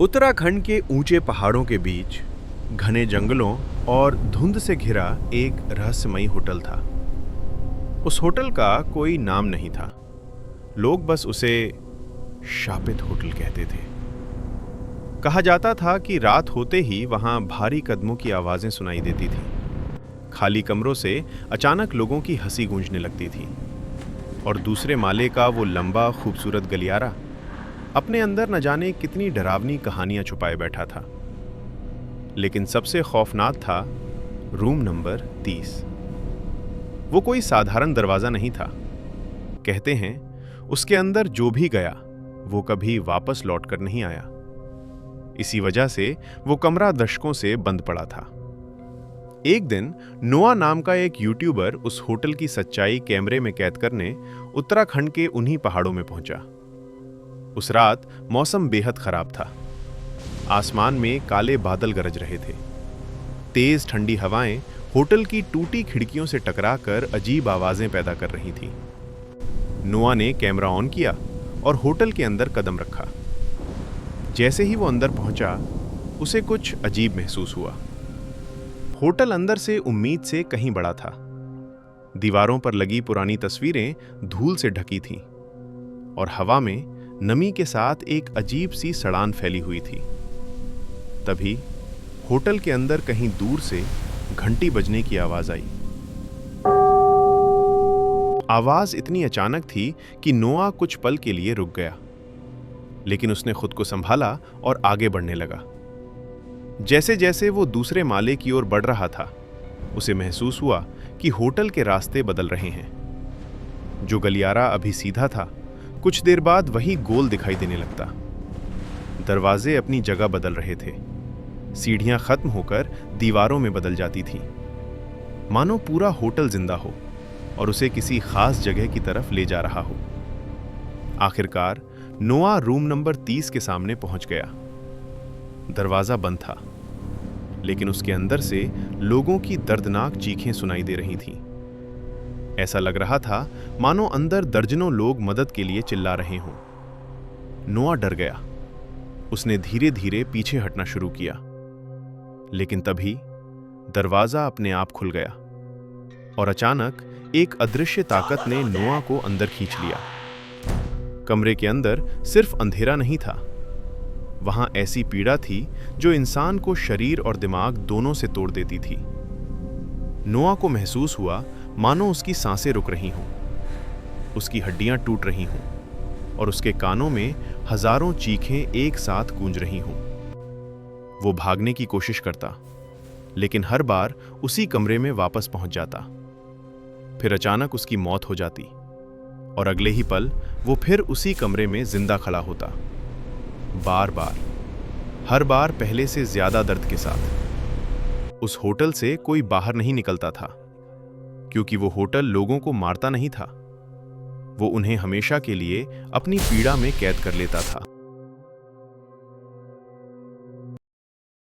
उत्तराखंड के ऊंचे पहाड़ों के बीच घने जंगलों और धुंध से घिरा एक रहस्यमयी होटल था। उस होटल का कोई नाम नहीं था, लोग बस उसे शापित होटल कहते थे। कहा जाता था कि रात होते ही वहां भारी कदमों की आवाजें सुनाई देती थी। खाली कमरों से अचानक लोगों की हंसी गूंजने लगती थी और दूसरे माले का वो लंबा खूबसूरत गलियारा अपने अंदर न जाने कितनी डरावनी कहानियां छुपाए बैठा था। लेकिन सबसे खौफनाक था रूम नंबर 30। वो कोई साधारण दरवाजा नहीं था। कहते हैं उसके अंदर जो भी गया वो कभी वापस लौटकर नहीं आया। इसी वजह से वो कमरा दशकों से बंद पड़ा था। एक दिन नोआ नाम का एक यूट्यूबर उस होटल की सच्चाई कैमरे में कैद करने उत्तराखंड के उन्हीं पहाड़ों में पहुंचा। उस रात मौसम बेहद खराब था। आसमान में काले बादल गरज रहे थे। तेज ठंडी हवाएं होटल की टूटी खिड़कियों से टकराकर अजीब आवाजें पैदा कर रही थीं। नोआ ने कैमरा ऑन किया और होटल के अंदर कदम रखा। जैसे ही वो अंदर पहुंचा, उसे कुछ अजीब महसूस हुआ। होटल अंदर से उम्मीद से कहीं बड़ा था। दीवारों पर लगी पुरानी तस्वीरें धूल से ढकी थीं और हवा में नमी के साथ एक अजीब सी सड़ान फैली हुई थी। तभी होटल के अंदर कहीं दूर से घंटी बजने की आवाज आई। आवाज इतनी अचानक थी कि नोआ कुछ पल के लिए रुक गया, लेकिन उसने खुद को संभाला और आगे बढ़ने लगा। जैसे जैसे वो दूसरे माले की ओर बढ़ रहा था, उसे महसूस हुआ कि होटल के रास्ते बदल रहे हैं। जो गलियारा अभी सीधा था, कुछ देर बाद वही गोल दिखाई देने लगता। दरवाजे अपनी जगह बदल रहे थे। सीढ़ियां खत्म होकर दीवारों में बदल जाती थीं, मानो पूरा होटल जिंदा हो और उसे किसी खास जगह की तरफ ले जा रहा हो। आखिरकार नोआ रूम नंबर 30 के सामने पहुंच गया। दरवाजा बंद था, लेकिन उसके अंदर से लोगों की दर्दनाक चीखें सुनाई दे रही थीं। ऐसा लग रहा था मानो अंदर दर्जनों लोग मदद के लिए चिल्ला रहे हों। नोआ डर गया। उसने धीरे धीरे पीछे हटना शुरू किया, लेकिन तभी दरवाजा अपने आप खुल गया और अचानक एक अदृश्य ताकत ने नोआ को अंदर खींच लिया। कमरे के अंदर सिर्फ अंधेरा नहीं था, वहां ऐसी पीड़ा थी जो इंसान को शरीर और दिमाग दोनों से तोड़ देती थी। नोआ को महसूस हुआ मानो उसकी सांसें रुक रही हों, उसकी हड्डियां टूट रही हों और उसके कानों में हजारों चीखें एक साथ गूंज रही हों। वो भागने की कोशिश करता, लेकिन हर बार उसी कमरे में वापस पहुंच जाता। फिर अचानक उसकी मौत हो जाती और अगले ही पल वो फिर उसी कमरे में जिंदा खड़ा होता, बार बार, हर बार पहले से ज्यादा दर्द के साथ। उस होटल से कोई बाहर नहीं निकलता था, क्योंकि वो होटल लोगों को मारता नहीं था, वो उन्हें हमेशा के लिए अपनी पीड़ा में कैद कर लेता था।